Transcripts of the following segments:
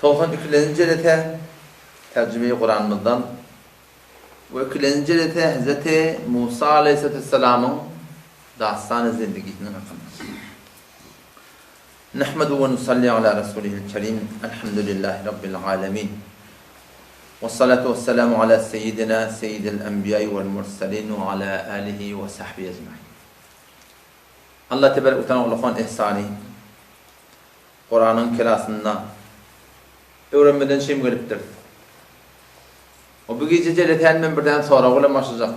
92. ayette tercüme-i Kur'an'dan ve 2. ayette Hazreti Musa Aleyhisselam'ın dastan-ı zindigisinin hakkında. Nahmedu ve nusalli ala Resulihil Kerim. Elhamdülillahi Rabbil alemin. Ve salatu ve selamu ala seyyidina seyyidil enbiyayı vel mursalin ve ala alihi ve sahbihi ecmaîn. Allah tebarek ve teala Allah'ın ihsani Kur'an'ın kelasından öğrenmeden şeyim geliptir. O bu gece celeten birden sonra ola başlayacak.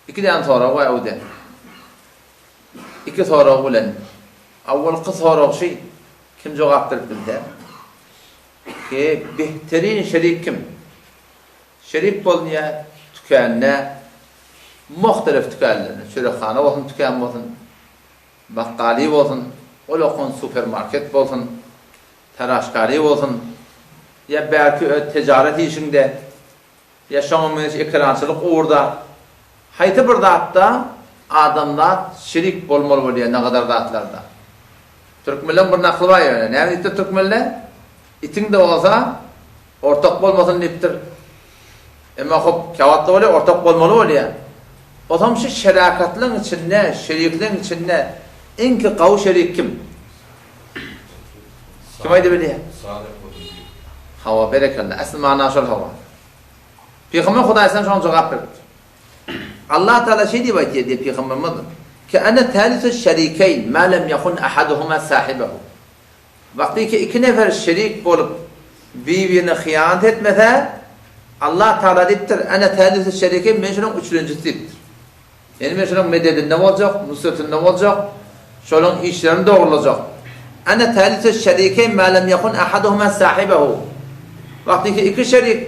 2'den sonra o evde. 2 sonra olan. Avval sonra şey kim cevap verdi ki behterin şerik kim? Şerik bolnya tükenne muhtelif tükenler. Şöyle olsun tüken olsun. Bakkali olsun. Olakon süpermarket olsun. Teraşkari olsun. Ya belki ticaret işinde yaşamamız ekrançılık orada. Hayti bir dağıtta adamlar şerik bolmalı oluyor ne kadar dağıtlarda. Türkmenler bir naklı var yani. Ne diyor Türkmenler? İtin de olsa ortak bolmasın deyiptir. Ama hop kavatlı oluyor, ortak bolmalı oluyor. O zaman şu şerakatlığın içinde, şerikliğin içinde en ki kavu şerik kim? Kim aydı biliyor? Hava berekallah. Asıl manaşol hava. Peygamber Hudaysan şu an cevap verdi. Allah Teala şey diye Peygamber mıdır? Ki ene thalithü şerikeyn ma lem yakun ahaduhuma sahibehu. Vakti ki 2 nefer şerik olup birbirini hıyanet etmese Allah Teala deyiptir. Ene thalithü şerikeyn men şunun 3'üncüsü deyiptir. Yani men şunun mededin ne olacak? Nusret'in ne olacak? Şunun işlerini doğrulacak. Ene thalithü şerikeyn ma lem yakun ahaduhuma sahibehu. Vakti ki 2 şerik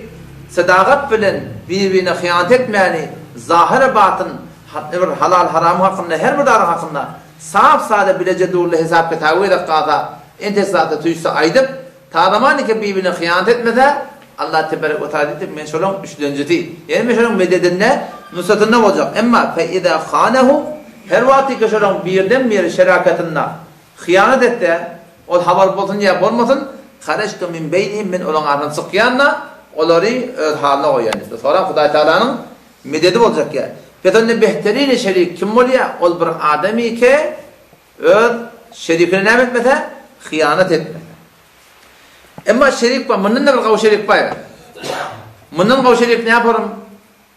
sadakat bilen birbirine hıyanet etmeyeni zahir batın halal haram hakkında her bir darın hakkında saf sade bilece doğru hesap kitabı ile qada intesada tüyse aydıp tadamani ki birbirine hıyanet etmede Allah tebarek ve teala deyip men şolun 3'üncüsü. Yani men şolun mededinne nusratınne olacak. Ama fe izâ khânehu her vakti ki şolun birden bir şerakatınna hıyanet etti o haber bolsun ya bolmasın hareçtu min beynihim min olan arın sıkıyanna onları öz haline koyan. Sonra Huday Teala'nın mededi olacak ya. Petanne behterin şerik kim oluyor? Ol bir adami ki öz şerikine ne etmese hıyanet etmese. Ama şerik var. Bundan da bir kavu şerik var. Bundan kavu şerik ne yaparım?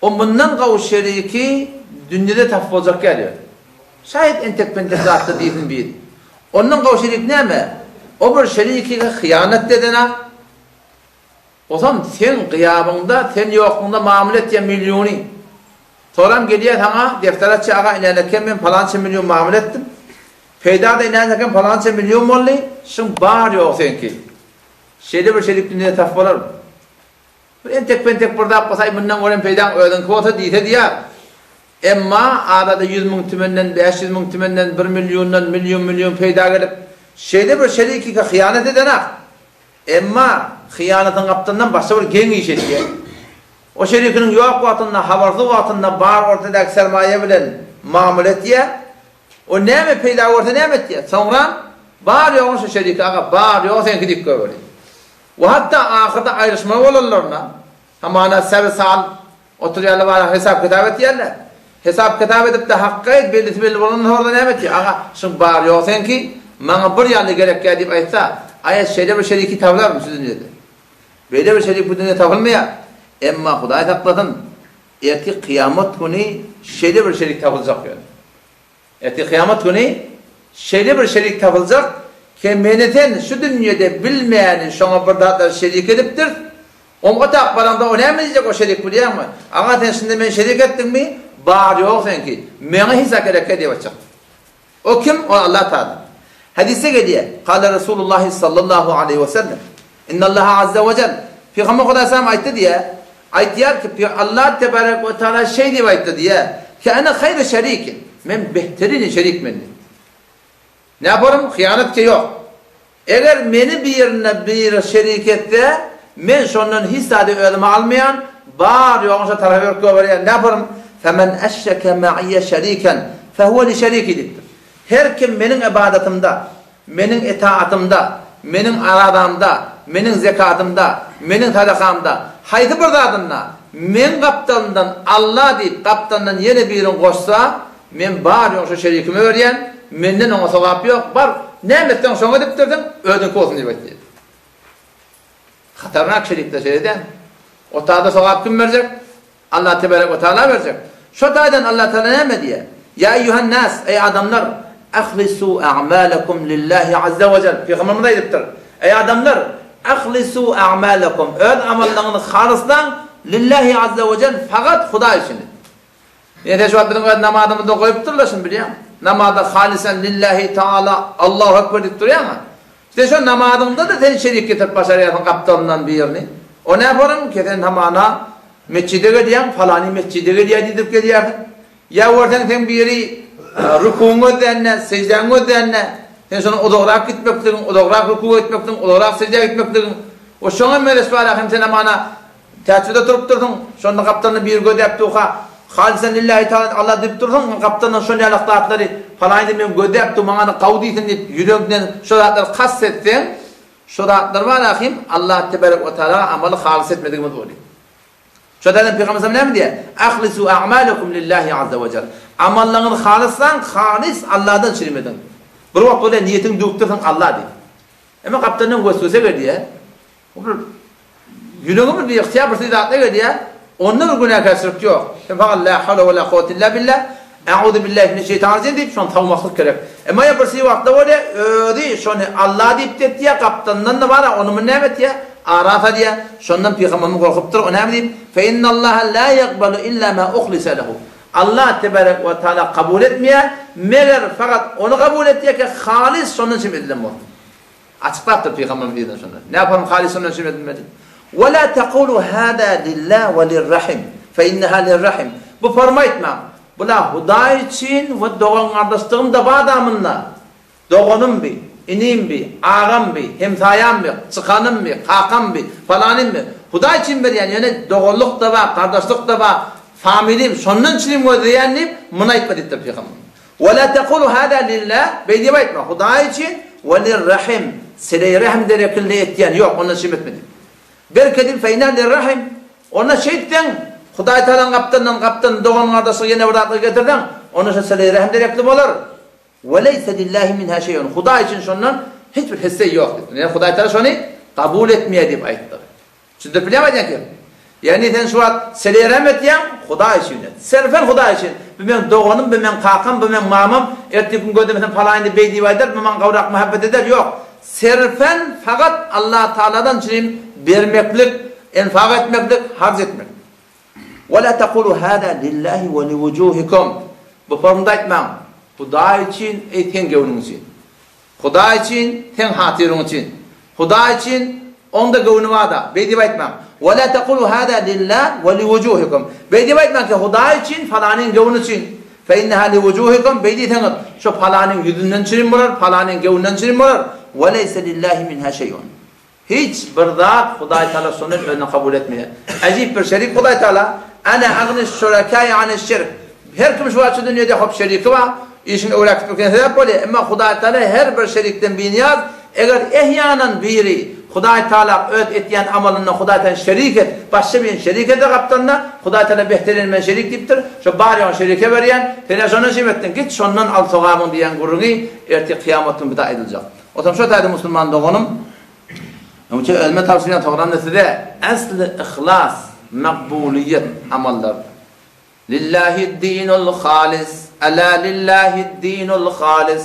O bundan kavu şeriki dünyada tafı olacak geliyor. Şayet entek pentek zaten değilsin bir. Ondan kavu şerik ne mi? O bir şeriki hıyanet dedene o zaman sen gıyabında, sen yokluğunda mamule et ya milyonu. Sonra geliyor sana defteratçı ağa ilerlerken ben falanca milyon mamule ettim. Peyda da ilerlerken falanca milyon oldu. Şimdi bağır yok senki. Şeyde bir şeylik dünyada tafı olur mu? Entek pentek burada yapmasaydı bundan oran peydan öğden kvota değilse diye. Ama arada 100.000 tümenden, 500.000 tümenden, 1 milyondan, milyon peyda gelip şeyde bir şeylik hıyanet edenek. Ama hıyanatın kaptığından başka bir gen iş ediyor. O şerikinin yok vatanına, havarsız vatanına bağır ortadaki sermaye bilen mamul etiyor. O ne mi peyda orta ne mi etiyor? Sonra bağır yok şu şerik ağa, bağır yok sen gidip böyle. Ve hatta ahirde ayrışma olurlarına. Hamana sevi sal oturuyorlar var hesap kitap ediyorlar. Hesap kitap edip de hakkı et belli bunun orada ne mi etiyor? Ağa şimdi bağır yok sen ki bana bir yanlı gerek gelip ayetsa ayet şeyde bir şeriki tavlar mı sizin dedi. Böyle bir şerik bu dünyada tavılmıyor. Ama Huday takladın. Erti kıyamet günü şeyde bir şerik tavılacak yani. Erti kıyamet günü şeyde bir şerik tavılacak ki meneten şu dünyada bilmeyeni şuna bir daha şerik ediptir. O takbaranda o ne mi diyecek o şerik biliyor musun? Ağa sen şimdi ben şerik ettin mi? Bağır yok sanki. Mena hisa gerek ediyor açık. O kim? O Allah Teala. Hadise geliyor. Kâle Resulullah sallallahu aleyhi ve sellem. İnna Allah azze ve celle. Peygamber Hudaysan ayette diye. Ayet diyor ki Allah tebarek ve teala şey diye ayette diye. Ki ana hayır şerikin. Men behterin şerik menni. Ne yaparım? Hıyanet ki yok. Eğer beni bir yerine bir şerik etse men şundan hissade ölümü almayan bağır yoksa tarafı yok veriyor. Ne yaparım? Femen eşşeke ma'iyye şeriken fehuve li şeriki diktir. Her kim benim ibadetimde, benim itaatımda, menin aradamda, menin zekatımda, menin sadakamda, haydi bir zadımda, men kaptanından Allah deyip kaptandan yine birini koşsa, men bar yok şu şerikimi öğreyen, menden ona sevap yok, bar, nemetten şoňa dipdirdim, ödün olsun diýip aýtdy. Hatarnak şerikde şeyden, o taada sevap kim verecek? Allah tebarek ve teala verecek. Şu taadan Allah Teala ne diye? Ya eyyuhan nas, ey adamlar, ahlisu a'malakum lillahi azza ve celle. Peygamberimiz ayıptır. Ey adamlar, ahlisu a'malakum. Öz amallarını harislan lillahi azza ve celle fakat Huda için. Yani şu adamın namazını da koyup durlasın biliyor musun? Namazda halisen lillahi taala Allahu ekber deyip duruyor ama. İşte şu namazında da seni şerik getirip başarıyasın kaptanından bir yerini. O ne yaparım ki sen namazına mescide gidiyorsun, falani mescide gidiyorsun gidip gidiyorsun. Ya oradan sen bir yeri rükûn ödeyene, secden ödeyene, sen sonra odoğrak gitmektirin, odoğrak rükû etmektirin, odoğrak secde etmektirin. O şoňa meres var hem sen amana täçide turup durdun, şonda kaptanı bir gödep tuğa, halisen lillahi taala Allah deyip durdun, kaptanın şoňa alaqtatlary falany men gödep tu maňa gawdysyň diýip ýüreginden şo zatlar kassettin. Şo zatlar var ahim Allah tebarek ve taala amaly halis etmedigini bolýar. Şodan Peygamberimiz näme diýär? Ahlisu a'malakum lillahi azza ve celle. Amallaryny halislan, halis Allah'dan çirmedin. Bir wagt bolýar niýetiň dökdirsin Allah diýip. Ama kaptanın göstöse berdi. O bir yüreğimin bir ihtiyar bir zatla geldi. Ondan bir günah kasırık yok. Fakat la havle ve la kuvvete illa billah. Eûzu billahi mineşşeytanirracim deyip şonu tavmaklık gerek. Ama ya bir şey vakti var ya öyle şonu Allah deyip dedi ya kaptandan da var onu mu nemet ya arafa diye şondan peygamberimiz korkup dur. O ne diyeyim? Fe innallaha la yaqbalu illa ma uhlisa lehu. Allah tebarek ve teala kabul etmiyor. Meğer fakat onu kabul ettiği ki halis sonun için edilen bu. Açıklattır Peygamberimiz diye sonra. Ne yapalım halis sonun için edilmedi. Ve la taqulu hada lillah ve lirrahim. Fe innaha lirrahim. Bu farmaytma. Bula Huda için ve doğan kardeşliğim da bu adamınla. Doğanım bir, inim bir, ağam bir, hemsayam bir, çıkanım bir, kakam bir, falanım bir. Huda için bir yani doğalluk da var, kardeşlik da var. Familim, sonun için o diyenleyip münayip edildi Peygamber. Ve la taqulu hada lillah. Beydi baytma. Huda için ve lirrahim. Sile-i rahim derekilde ettiyen yok. Onun için etmedi. Berkedin fe inna lirrahim. Ona şeyden Hudaý Taalaň kaptandan doğan kardeşi yine bırakıp getirden. Onun için sile-i rahim derekli olur. Ve leyse lillahi minha şeyun. Huda için şondan hiçbir hisse yok. Yani Hudaý Taala şonu kabul etmeye deyip aytdı. Şimdi bilemedin ki. Yani sen şu an sile-i rahim etyen Huda için. Serfen Huda için. Ben doğanım, ben kakam, ben mamam. Ertesi gün gördüm falanı beydi vayder, ben kavrak muhabbet eder yok. Serfen fakat Allah Teala'dan için vermeklik, enfak etmeklik, harc etmek. Ve la taqulu hada lillahi ve livujuhikum. Bu formda etmem. Huda için eten gönlün için. Huda için ten hatırın için. Huda için onda gönlü vada. Beydi etmem. Ve la taqulu hada lillahi ve livujuhikum. Beydi etmem ki Huda için falanın gönlü için. Fe innaha livujuhikum. Beydi tenir. Şu falanın yüzünden çirim bolar, falanın gönlünden çirim bolar. Ve leyse lillahi minha şeyun. Hiç bir zat Hudaý Taala sonun önüne kabul etmiyor. Acip bir şerik Hudaý Taala. Ana agnis şurakâi an'eş-şirk. Her kim şu açı dünyada hop şeriki var. İşin öğretip bakın sebep oluyor. Ama Hudaý Taala her bir şerikten bir niyaz. Eğer ehyanan biri Hudaý Taala öd etyen amalına Hudaý Taala şerik et. Başka bir şerik ede kaptanına Hudaý Taala behterin men şerik diptir. Şu bari on şerike veriyen. Tene şonu şemettin git şondan al soğamın diyen gurunu erti kıyametin bida edilecek. O zaman şu tayda Müslüman doğanım. Ama ki ölme tavsiyen toğran neside aslı ihlas, makbuliyet amallar. Lillahi dinul halis, ala lillahi dinul halis.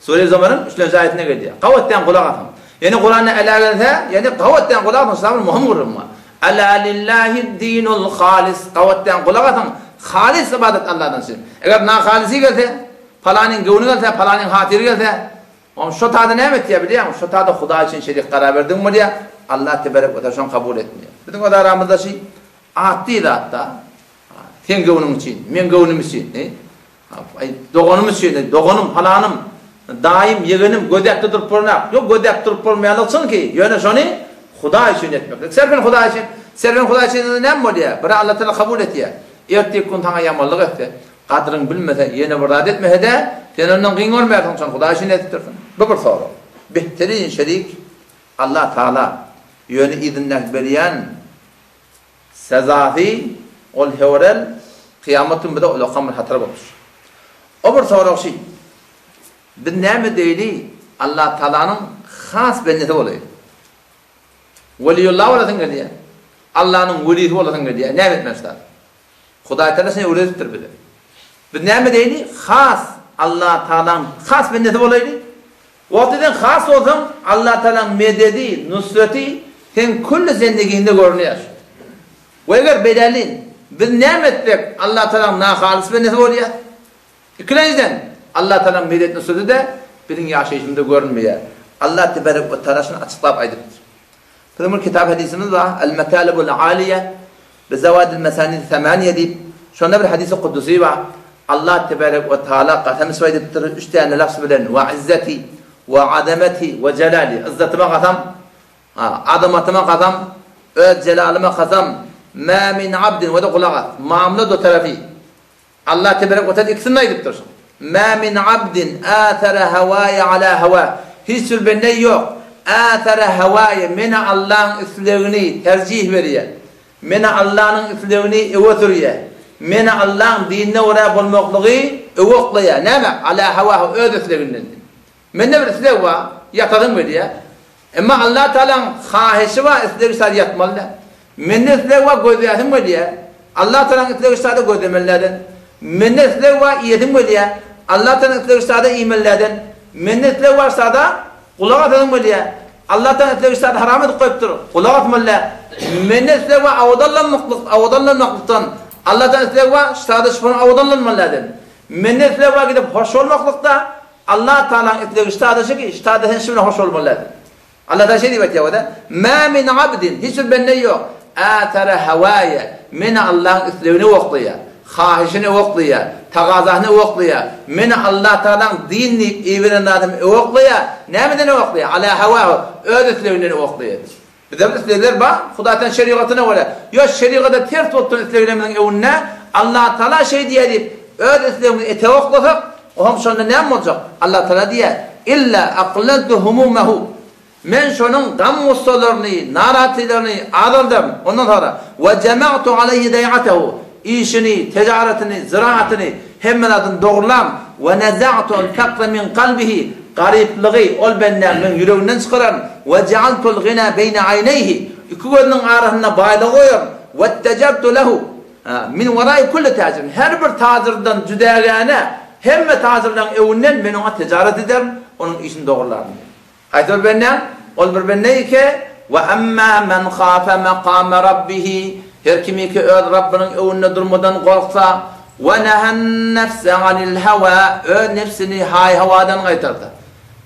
Sure zamanın 3. ayetine geliyor. Kavvetten kulak atın. Yani Kur'an'ı ala gelse, yani kavvetten kulak atın. Sabır muhim vurur mu? Ala lillahi dinul halis. Kavvetten kulak atın. Halis ibadet Allah'tan için. Eğer na halisi gelse, falanın gönlü gelse, falanın hatiri gelse, ama şu tadı ne etmiyor biliyor musun? Şu tadı Huda için şerik karar verdin mi diye Allah tebarek ve teala kabul etmiyor. Bizim o da aramızda şey ahdiydi hatta. Sen gönlüm için, men gönlüm için, doğanım için, doğanım, falanım, daim yeğenim gödekte durup durmak. Yok gödekte durup durmayalıksın ki, yani şunu Huda için etmek. Serfen Huda için, serfen Huda için ne mi diye? Bırak Allah Teala kabul etiyor. Erteki gün sana yamanlık etti. Kadrın bilmese, yine burada etmese de, sen ondan kıyın olmayasın, sen Huda için ettirsin. Bu bir soru. Behterin şerik, Allah Teala yönü idinler beriyen sezafi ol hevrel kıyametin bir de ol kamil hatırı bulur. O bir soru şey. Bir neymi deyli Allah Teala'nın khas benneti olayı. Veliyullah olasın diye. Allah'ın velisi olasın diye. Ne etmezler? Huday Teala seni öğrettir bile. Bir neymi deyli khas Allah Teala'nın khas benneti olayı. Vaktinden khas olsun Allah Teala'nın mededi, nusreti hem kulli zindeginde görünüyor. Ve eğer bedelin bir nimetlik Allah Teala'nın nahalis benneti oluyor. İkinciden Allah Teala'nın medet nusreti de bizim yaşayışımda görünmüyor. Allah Tebarek ve Teala'sını açıklayıp aydıktır. Bizim kitap hadisimiz var. El-Metalibul Aliye Bezavadil Mesanid 8 deyip şunda bir hadisi kudusi var. Allah Tebarek ve Teala qasam isvaydettir. 3 tane lafz bilen ve izzeti ve azameti ve celali. İzzetime qasam, azametime qasam, öz celalime qasam. Ma min abdin ve de kulagat. Mamlud o tarafı. Allah Tebarek ve Teala ikisini aydıktır. Ma min abdin athara havaya ala hava. Hiç sülbenne yok. Athara havaya mena Allah'ın isleğini tercih veriyor. Mena Allah'ın isleğini öğütürüyor. Mena Allah'ın dinine oraya bulmaklığı öğütlüyor. Ne mi? Ala hava öz isleğinden. Mena bir isleği var. Yatadın veriyor. Ama Allah Teala'nın khahişi var. İsleği sadece yatmalı. Mena isleği var gözleyatın veriyor. Allah Teala'nın isleği sadece gözlemelerden. Mena isleği var iyetin veriyor. Allah Teala'nın isleği sadece imellerden. Minnetler varsa da kulak atadın mı diye. Allah'tan etler işte haram edip koyuptur. Kulak atmalı. Minnetler var avudallanmaklıktan. Allah'tan etler var işte şüphanı avudallanmalıdır. Minnetler var gidip hoş olmaklıkta. Allah Teala'nın etler işte ki işte sen şimdi hoş olmalıdır. Allah da şey diyor ya da. Ma min abdin hiçbir bende yok. Atara havaya min Allah'ın etlerini okluyor. Khahişini okluyor, tagazahını okluyor. Meni Allah Teala'nın dinini evren adam okluyor. Nemeden okluyor? Ala hava öğretlerini okluyor. Bir de istekler bak, Huday'tan şeriatına göre. Yok şeriata ters tuttuğun isteklerinin evine Allah Teala şey diye deyip öğretlerini ete okluyor. O hem sonra ne olacak? Allah Teala diye illa aqlaltu humumehu. Men şunun gam ustalarını, narahatlarını alırdım. Ondan sonra ve cema'tu aleyhi day'atehu. İşini, ticaretini, ziraatini hemen adın doğrulam ve neza'tul fakra min kalbihi garipliği ol benden min yüreğinden çıkaran ve cealtul gina beyne ayneyhi iki gözünün arasına bağlı koyuyorum ve tecabtu lehu min varay kulli tacirin her bir tacirden cüdagane hemen tacirden evinden ben ona ticaret ederim onun işini doğrularım. Ayet benden ol bir benden ki ve amma men khafe maqame rabbihi her kimi ki öz Rabbinin önüne durmadan korksa ve nehen nefse anil hava öz nefsini hay havadan kaytardı.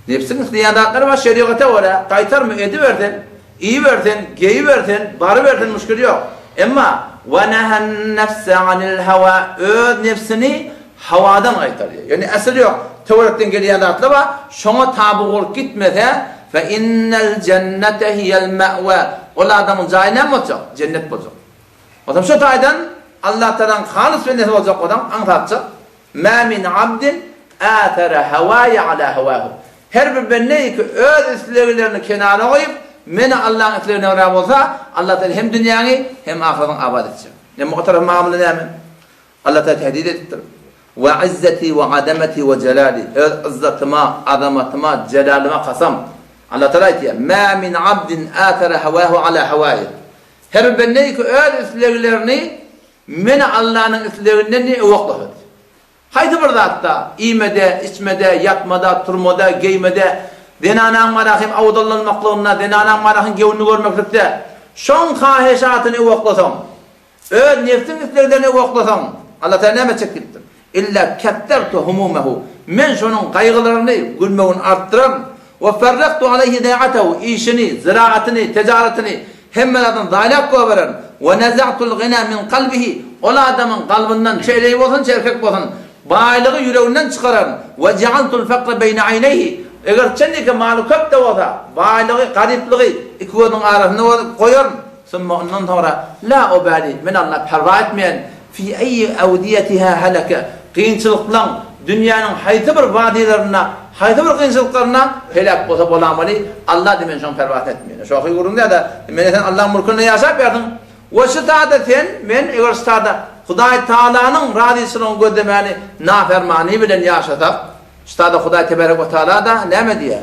Nefsinin istiyadatları var şeriata göre kaytar mı ediverdin, iyi verdin, geyi verdin, barı verdin müşkül yok. Ama ve nehen nefse anil hava öz nefsini havadan kaytarıyor. Yani asıl yok. Tevretten geliyadatlı var. Şuna tabi olup gitmese fe innel cennete hiyel me've. O adamın cayı ne olacak? Cennet olacak. O zaman şu taydan Allah Teala'nın halis ve nefes olacak adam anlatacak. Ma min abdin athara havaya ala havahu. Her bir benneyi ki öz isteklerini kenara koyup meni Allah'ın isteklerine razı olsa Allah Teala hem dünyanı hem ahiretini abad edecek. Ne muhterem muamele ne mi? Allah Teala tehdit ettir. Ve izzeti ve azameti ve celali. Öz izzetima, azametima, celalime kasam. Allah Teala diyor. Ma min abdin athara havahu ala havaya. Her benneyi ki öz isteklerini meni Allah'ın isteklerinden okladı. Haydi burada hatta iğmede, içmede, yatmada, turmada, giymede, denanan marahim avudallanmaklığına, denanan marahim gevini görmeklikte, şun kahişatını oklasam, öz nefsin isteklerini oklasam, Allah Teala ne çektirdim? İlla kettertu humumehu, men şunun kaygılarını, gülmeğini arttıram, ve ferraktu aleyhi dayatehu, işini, ziraatini, ticaretini, hemen adam dayak kovaran, ve neza'tul gina min kalbihi, ola adamın kalbinden çeyleği olsun, çerkek olsun, bağlığı yüreğinden çıkaran ve cealtul fakra beyne ayneyhi eğer çennike malı köp de olsa bağlığı, garipliği iki gözünün arasına koyuyorum sonra ondan sonra la obali men Allah perva etmeyen fi eyyi evdiyetiha halaka kıyınçılıkla dünyanın haytı bir vadilerine, haytı bir kıyınçılıklarına helak bolsa bolamalı. Allah demen şon pervat etmeyin. Şu akı gurunda da men sen Allah'ın mulkunu yaşap verdin. O ştada sen men eğer ştada Hudaý Taala'nın radisini gödemeni nafermani bilen yaşatak. Ştada Hudaý Tebarek ve Taala da näme diýär?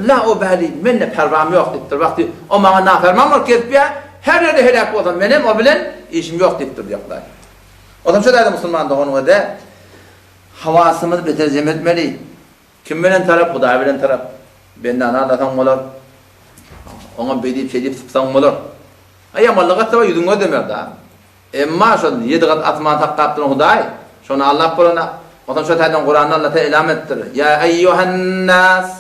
La o bäli menne pervam ýok diýipdir. Wagty o maňa naferman bolup ketip her ýerde helak bolsam menem o bilen işim ýok diýipdir diýipdir. Adam şöyle dedi Müslüman doğunu da havasımız betercem etmeli. Kim bilen taraf Hudaý bilen taraf. Benden anlatan bolar. Ona bedip şeyip sıpsan bolar. Ayam Allah'a tawa ýüzüňe demer da. Emma şol 7 gat atman taqqapdyr Hudaý. Şonu Allah bolana. Adam şöyle dedi Kur'an'da Allah ta elam ettir. Ya eyyuhan nas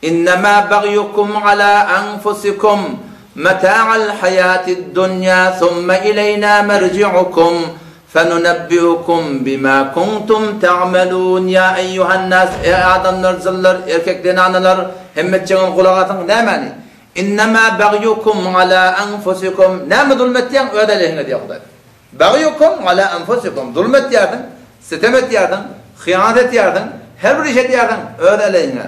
innema bagyukum ala anfusikum mata'al hayatid dunya thumma ilayna marji'ukum فَنُنَبِّئُكُمْ بِمَا كُنْتُمْ تَعْمَلُونَ Ya eyyuhannas, adamlar, zıllar, erkeklerin analar, hemmetçeğin kulağatın, nämeni? İnnemâ bagyukum alâ enfusikum. Näme zulmetdiýän ödelehine diýär Hudaý. Bagyukum alâ enfusikum. Zulmet ýerdin, sitem etýärdin, hyýanat etýärdin, her bir iş etýärdin ödelehine.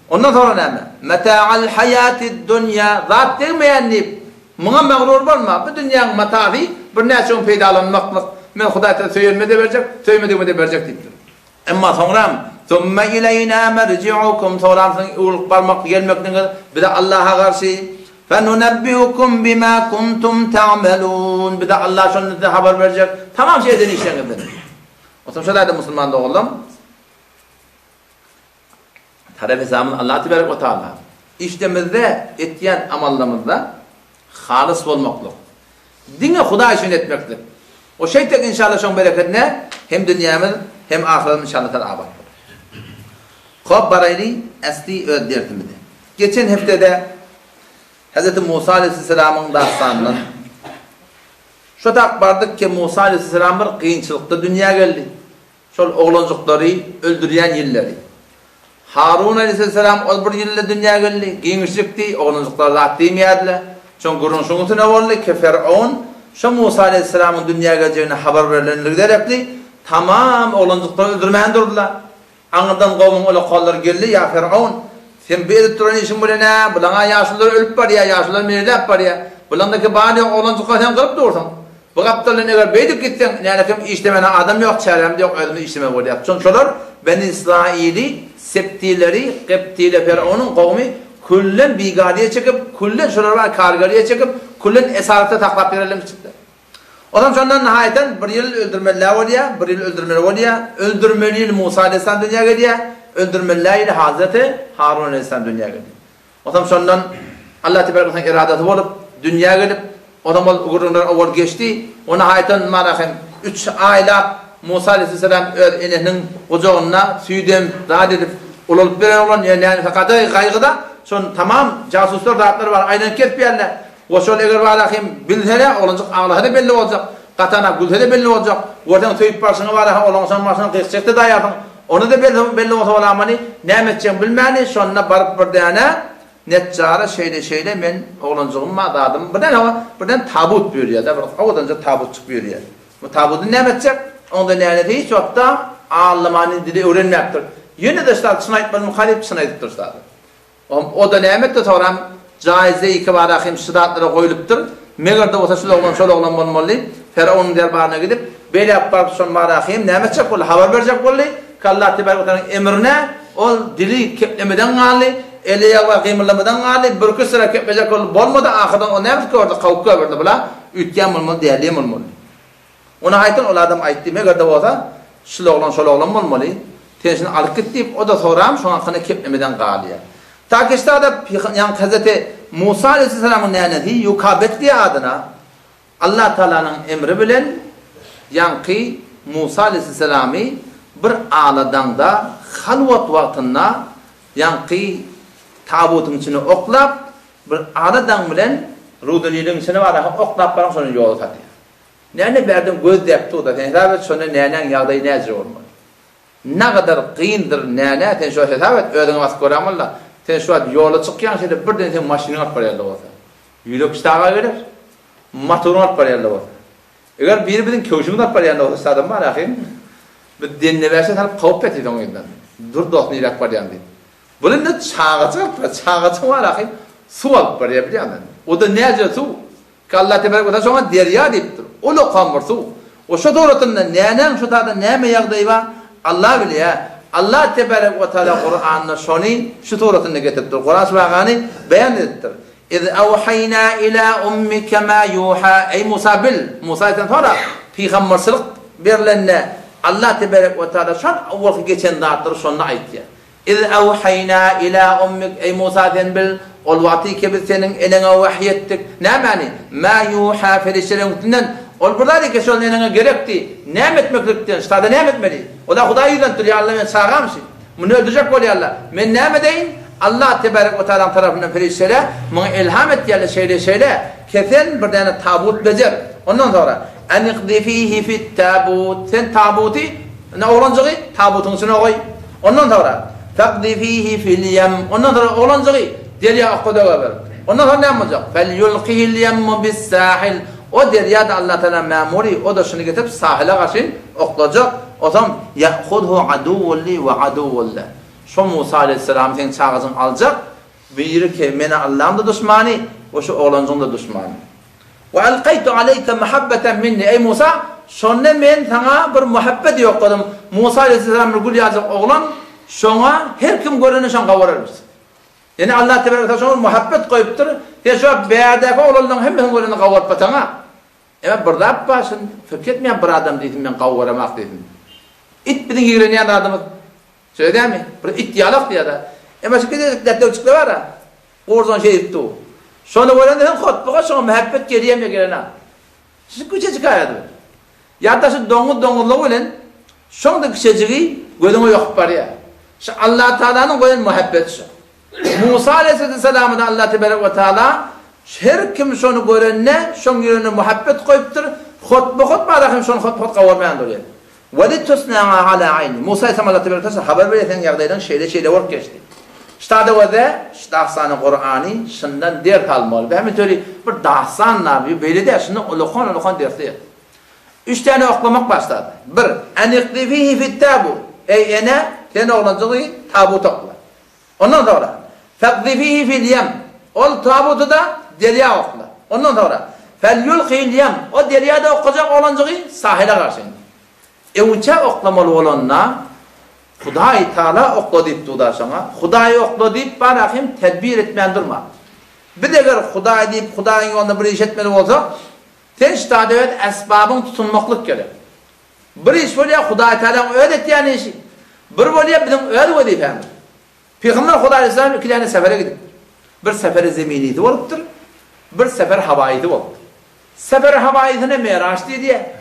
Ondan sonra näme? Meta'al hayatid dunya. Zat demeýänni, muňa magrur bolma. Bu dünýäň matawy bir näçe peýdalanmaklyk. Men Hudaýa söýülmede berjek, söýmedegide berjek diýipdir. Emma soňram "Summa ilayna marji'ukum" soňrasyň ulyk barmak gelmekden bir de Allah'a garşy "Fenunabbi'ukum bima kuntum ta'malun" bir de Allah şonu habar berjek. Tamam şeyden işleňizden. Otam şeýle musulman oğlum. Taraf hesabını Allah Tebarek ve Taala işlemizde etýän amallarymyzda halis bolmaklyk. Dine Hudaý üçin etmekdir. O şeytek inşallah şon bereketine hem dünyamız hem ahiretimiz inşallah abad olur. Hop barayli asli öddertimdi. Geçen haftada Hz. Musa aleyhisselam'ın dastanından şu takbardık ki Musa aleyhisselam bir kıyınçılıkta dünya geldi. Şol oğlancıkları öldüren yılları. Harun aleyhisselam o bir yılda dünya geldi. Giyinmişlikti, oğlancıklar zat demeyediler. Çünkü gurun şunutuna oldu ki Firavun şu Musa aleyhisselam'ın dünya geleceğine haber verilenleri derepli, tamam oğlancıkları öldürmeyen durdular. Anıdan kavmin öyle kallar geldi, ya Firavun, sen bir edip duran işin bu ne? Bulana yaşlılar ölüp var ya, yaşlılar meylep var ya. Bulandaki bari oğlancıkları sen kırıp dursan. Bu kaptalın eğer beydip gitsen, yani işlemene adam yok, çaremde yok, ödümde işleme var ya. Çünkü şolar, Ben İsrail'i, Septileri, Keptiyle Firavun'un kavmi, kullen bigadiye çekip, kullen şuralara kargariye çekip, kullen esarete taklap verelim çıktı. O zaman sondan nihayeten bir yıl öldürmeliler oluyor, bir yıl öldürmeli oluyor, öldürmeliyle Musa Aleyhisselam dünya geliyor, öldürmeliyle Hazreti Harun Aleyhisselam dünya geliyor. O zaman sondan Allah Tebarek'in iradesi olup, dünya gelip, o zaman uğurundan uğur geçti, o nihayeten marahim 3 aylar Musa Aleyhisselam enehinin kucağına süydem, rahat edip, olup veren olan yani fakat kaygıda, son tamam casuslar rahatları var, aynen ketmeyenler. O şöyle eğer varahim bilhele olacak, ağlahı belli olacak, katana gülhele belli olacak, oradan töyüp başını varahim, olansan başını kıyıkçekte dayatın, onu da belli olsa olamani, ne edeceğim bilmeni, sonuna barıp bir tane, netcara şeyle men oğlancığımı adadım, birden tabut buyuruyor da, oradanca tabut çıkıyor ya. Bu tabutu ne edecek? Onda ne edeceği çok da ağlamanın dili öğrenmektir. Yine de işte sınayıtmanın muhalif sınayıttır işte. O da ne emetti sonra caize iki varahim sıratlara koyuluptur. Meğerde olsa şöyle oğlan olmalı. Firavun'un derbarına gidip böyle yapar son varahim ne emetecek oldu? Haber verecek oldu. Allah Tebarek'in emrine o dili keplemeden galı, eliye ve kıyımırlamadan galı, bir sıra keplecek oldu. Bolmadı ahırdan o ne emetti ki orada kavukka verdi bula. Ütken olmalı, değerliyim olmalı. Ona ayten o adam aytti meğerde olsa şöyle oğlan olmalı. Tenisini alıp gitti, o da soram şu an kına keplemeden galı. Ta ki işte da yani Hazreti Musa Aleyhisselam'ın neneti yukabetliği adına Allah Teala'nın emri bilen yankı Musa Aleyhisselam'ı bir ağladan da halvat vaktında yankı tabutun içine oklap bir ağladan bilen Rudeli'nin içine var oklap bana sonra yolu tadı. Nene verdim göz depti o da hesabet sonra nenen yağdayı nezir olmalı. Ne kadar kıyındır nene ten şu hesabet ödün vasık koramallah. Sen şu an yola çıkyan şeyde birden sen maşini at parayla olsa. Yürek istağa gelir. Motorunu at parayla olsa. Eğer birbirinin köşümünü at parayla olsa adam var akıyım. Bir dinle verse tanıp kavup etiydi onun elinden. Dur dostunu irak var yani. Bunun da çağıcı var akıyım. Su alıp var ya biliyor musun? O da nece su? Ki Allah tebarek ve sonra derya deyiptir. O lokamır su. O şu doğrultunda nenen şu tadı neme yağdayı var? Allah biliyor. Allah tebarek ve teala Kur'an'da şunu şu doğrultunda getirtir. Kur'an subhanahu beyan ettir. İz evhayna ila ummike ma yuha. Ey Musa bil. Musa'dan sonra peygamberlik verilenine Allah tebarek ve teala şan avvalki geçen dağıtır şunu ayıttı. İz evhayna ila ummik. Ey Musa'dan bil. Ol vakti biz senin eline vahyettik. Ne mani? Ma yuha ferişlerimizden. Ol burada ki şol eline gerekti. Ne etmeklikten? Ştada ne etmeli? O da Huda yüzden duruyor. Allah ben sağamsın. Bunu öldürecek oluyor Allah. Men ne edeyim? Allah tebarek ve teala tarafından ferişlere bana ilham et yerle şeyle kesen bir tane tabut becer. Ondan sonra aniqdi fihi fit tabut. Sen tabuti ne olacağı? Tabutun içine koy. Ondan sonra faqdi fihi fil yem. Ondan sonra olacağı derya akıda var. Ondan sonra ne yapacak? Fel yulqihil yemmu bis sahil. O deryada Allah Teala memuri o da şunu getirip sahile karşı oklayacak. O zaman ya'khudhu aduvulli ve aduvullah. Şu Musa Aleyhisselam senin çağızın alacak. Buyurur ki mene Allah'ım da düşmanı ve şu oğlancın da düşmanı. Ve alqaytu aleyke muhabbeten minni. Ey Musa şonne men sana bir muhabbet yokladım. Musa Aleyhisselam'ın gül yazık oğlan şona her kim görene şon kavarırız. Yani Allah tebarek ve teala muhabbet koyuptur. Ya şu beyadaki oğlanların hemmesin görene kavarıp batana. Evet burada yapasın. Fikretmeyen bir adam dedim ben kavaramak dedim. İt bidin gireneyen adamı. Söyle mi? Bir ihtiyalak diye da. Ama şu kadar detaylıklar var ya. Oradan şey yaptı o. Sonra böyle dedim khutbaya sonra muhabbet geriye mi gelene? Siz küçücük ayadı. Ya da şu dongu olan sonra küçücüğü gözüme yok var ya. Şu Allah Teala'nın böyle muhabbeti şu. Musa Aleyhisselam'da Allah Tebarek ve Teala her kim şunu görene, şun görene muhabbet koyuptur. Khutba arahim şunu khutba kavarmayan duruyor. وَلِتُسْنَعَ عَلَى عَيْنِ Musa Aleyhisselam Allah Tebarek ve Teala haber verirken yağdaydan şeyle var geçti. İşte o da dahsan-ı Kur'an'ı şundan dert almalı. Ben öyle bir dahsanla bir böyle de şunu ulukan dersi. 3 tane okumak başladı. 1. Aniqdi fihi fit tabut. Ey ene sen olacağı tabut okla. Ondan sonra faqdi fihi fil yem. Ol tabutu da derya okla. Ondan sonra fel yulqil yem. O deryada okacak olacağı sahile karşı. Evunça oklamalı olanla Hudayi Teala okla deyip duda sana. Hudayi okla deyip bana tedbir etmeyen durma. Bir de eğer Hudayi deyip Hudayi'nin yolunda bir iş etmeli olsa sen işte evet esbabın tutunmaklık gerek. Bir iş böyle Hudayi Teala'nın öğret yani işi. Bir böyle bizim öğret deyip hem. Peygamber Hudayi Aleyhisselam 2 tane sefere gidip. Bir seferi zeminiydi oluptur. Bir sefer havayiydi oluptur. Sefer havayiydi Meraç diye.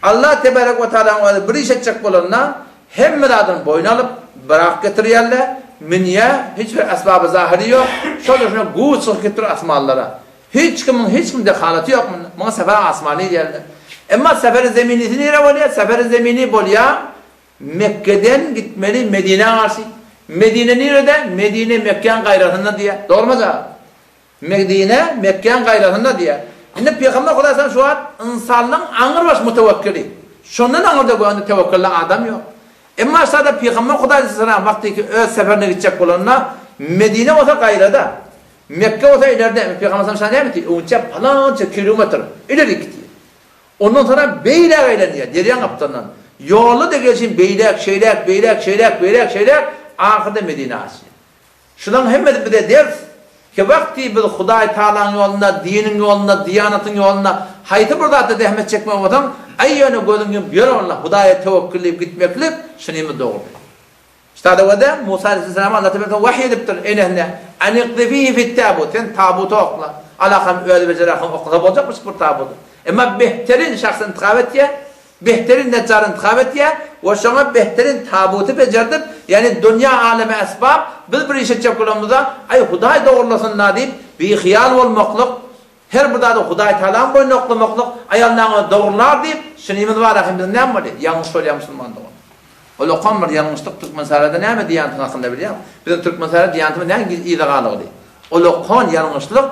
Allah Tebarek ve Teala'nın bir iş edecek olanına hem müradını boyuna alıp bırak getiriyorlar. Minye hiçbir esbabı zahiri yok. Şöyle şuna guçuk getirir asmallara. Hiç kimin dehalatı yok. Bana sefer asmani diyorlar. Ama sefer zeminisi nere oluyor? Sefer zemini oluyor. Mekke'den gitmeli Medine karşı. Medine nerede? Medine Mekke'nin gayretinde diye. Doğru mu da? Medine Mekke'nin gayretinde diye. Şimdi Peygamber Aleyhisselam şu an insanlığın ağır baş mutevekkili. Şundan ağırda bu anda tevekkülü adam yok. Ama aşağıda Peygamber Aleyhisselam vakti ki öz seferine gidecek olanlar Medine olsa gayrada. Mekke olsa ileride. Peygamber Aleyhisselam ne mi? Onca falanca kilometre ileri gitti. Ondan sonra beylek eyleniyor. Deryan kaptanından. Yolu da gelsin beylek, şeylek. Ahirde Medine asıyor. Şundan hem bir de ders ki vakti bir Hudayi Teala'nın yolunda, dinin yolunda, diyanatın yolunda hayatı burada da dehmet çekme adam ayyonu gözünün bir onunla Hudayi'ye tevekkülleyip gitmekleyip şunu mu doğru? İşte o da Musa Aleyhisselam'a Allah Teala vahiy ediptir. Enehne aniqdi fihi fit tabut. Sen tabutu okla. Alakam öyle becerahım okla olacakmış bu tabutu. Ama behterin şahsın intikab et ya, behterin neccarın intikab et ya ve şuna behterin tabutu becerdip yani dünya alemi esbab biz bir iş edecek olanımızda ay Hudayi doğrulasınlar deyip bir hıyal olmaklıq her burada da Hudayi Teala'nın boyunu oklamaklık ayarlarına doğrular deyip şunimiz var akımızın ne mi? Yanlış söylüyor Müslüman da o. O lokan var yanlışlık Türk meselede ne mi diyanetın hakkında biliyor musun? Bizim Türk meselede diyanetimiz ne idagalı değil. O lokan yanlışlık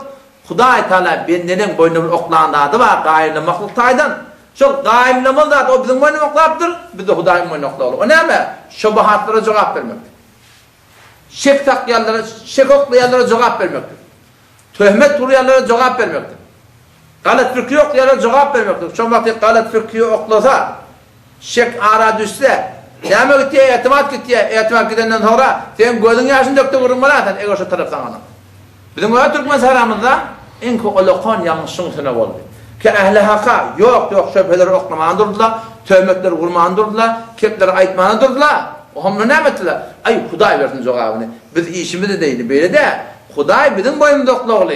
Hudayi Teala benlerin boyunu oklandığı adı var gayrı mahluk taydan. Şu gaimlamalı zat o bizim boynu oklaptır, biz de Huday'ın boynu oklalı. O ne mi? Şubahatlara cevap vermektir. Şek takıyanlara, şek oklayanlara cevap vermektir. Töhmet kuruyanlara cevap vermektir. Galat fikri oklayanlara cevap vermektir. Şu vakti galat fikri oklasa, şek ara düşse, Yama gitti, etimat gidenden sonra sen gözün yaşını döktü vurulmalar, eğer şu taraftan anam. Bizim o Türkmen saramızda en kolokon yanlışın üstüne oldu. Ki ehli haka yok şöbheleri oklaman durdular, töhmetleri vurman durdular, kepleri aytman durdular. O ne ettiler? Ay Huday versin cevabını. Biz işimiz de değil böyle de. Huday bizim boyumuzda oklalı.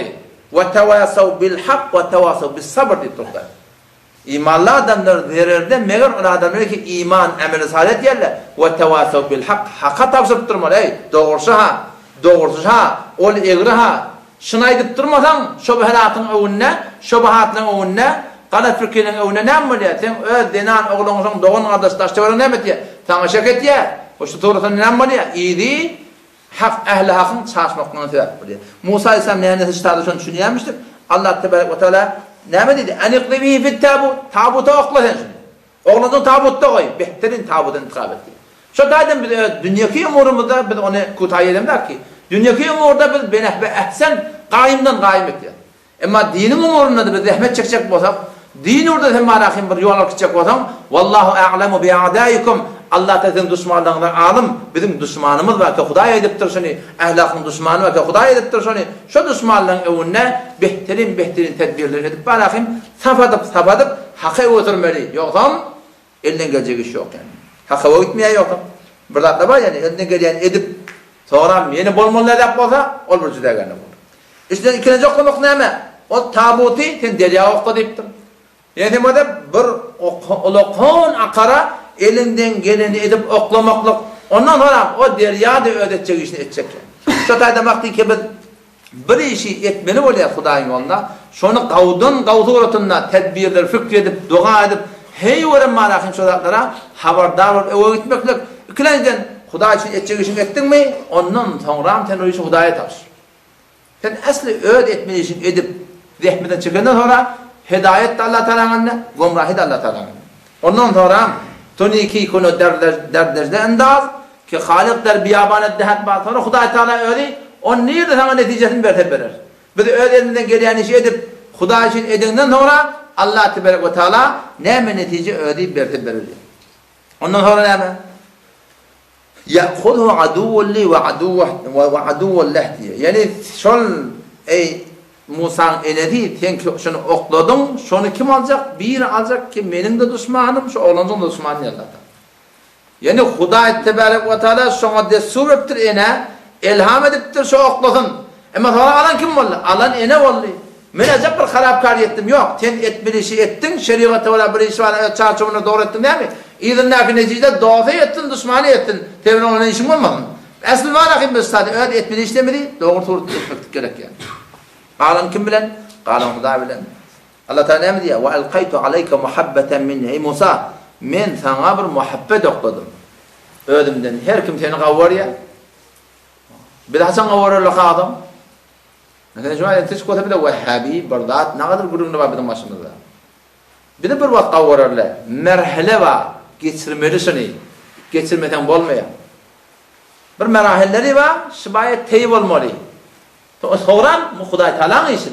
Ve tevasav bil hak ve tevasav bis sabr diye Türkler. İmanlı adamlar verirde meğer o adamlar ki iman emeli saadet yerler ve tevasav bil hak hakka tavsıp durmalı. Ey doğrusu ha ol eğri ha şuna edip durmasan şubahatın önüne şubahatın önüne galat fikrinin önüne ne ameliye sen öz denan oğlunuzun doğun kardeştaşları ne metiye sana şeket ye o şu doğrusun ne ameliye iyiydi hak ehli hakın çarşmaklarına sebep oluyor. Musa Aleyhisselam neyine seçtiğinde şunu düşünüyormuştuk. Allah Tebarek ve Teala ne dedi? Eniklibihi fit tabut. Tabuta okla sen şimdi. Oğlunu tabutta koy. Behterin tabuta intikab etti. Şu daydım biz dünyaki umurumuzda biz onu kutay edemler ki. Dünyaki umurda biz benehbe ehsen qaimdan qaim etti. Ama dinin umurunda da biz zahmet çekecek olsak, din orada hem marakim bir yol alacak olsak, vallahu a'lemu bi a'daikum. Allah sizin düşmanlarından alim, bizim düşmanımız var ki Huday ediptir şunu, ahlakın düşmanı var ki Huday ediptir şunu. Şu düşmanların önüne behterin tedbirler edip barakim safadıp hakka oturmalı. Yoksa elinden gelecek iş yok yani. Hakka gitmeye yok. Burada da var yani elinden gelen edip sonra yeni bolmalar yap olsa olur cüda gene olur. İşte ikinci okumak ne? O tabuti sen derya oku deyiptir. Yani burada bir olokon akara elinden geleni edip oklamaklık. Ondan sonra o derya da ödetecek işini edecek. Şu tayda vakti ki bir işi etmeli oluyor Hudayın yolunda. Şunu qavdu uğratınla tedbirler, fikredip, dua edip, hey veren marakin çocuklara haberdar olup eve gitmeklik. İkinciden Huday için edecek işini ettin mi? Ondan sonra sen o işi Huday'a taş. Sen asli öd etmeli işini edip zehmeden çıkından sonra hidayet de Allah Teala'nın, gumrahi de Allah Teala'nın. Ondan sonra Toniki konu derdejde endaz ki Halik der biyabanet dehat bazı sonra Huday Teala öyle on nerede sana neticesini verir. Bir de öğleninden gelen işi edip Huday için edinden sonra Allah Tebarek ve Teala ne netice ödeyip verir. Ondan sonra ne mi? Ya'khudhu aduwwun li ve aduwwun leh diye. Yani şol ey Musa'nın eledi sen şunu okladın, şunu kim alacak? Bir alacak ki benim de düşmanım, şu oğlanın da düşmanı Allah'tan. Yani Huday Tebarek ve Teala şuna destur ettir ene, ilham ediptir şu okladın. Ama sonra alan kim oldu? Alan ene oldu. Ben acaba bir harapkar ettim. Yok, sen etmeli işi ettin, şeriatı ola bir iş var, çarçıvını doğru ettin değil mi? İdinlaki neticede doğru ettin, düşmanı ettin. Tevrin olan işin olmadın. Asıl var akim bir sadece öyle etmeli işlemedi, doğru etmek gerek yani. Qalan kim bilen? Qalan Huday bilen. Allah Teala ne diyor? Ve elqaytu aleyke muhabbeten minni. Ey Musa, men sana bir muhabbet okladım. Ödümden her kim seni qavvar ya. Bir de Hasan qavvarlar adam. Mesela şu an tiş kota bile Vehhabi, Bardat, ne kadar grubunda var bizim başımızda. Bir de bir vaxt qavvarlar. Merhale var. Geçirmelisini. Geçirmeden olmayan. Bir merahilleri var. Şibayet teyip olmalı. Sonra Huday Teala'nın işi.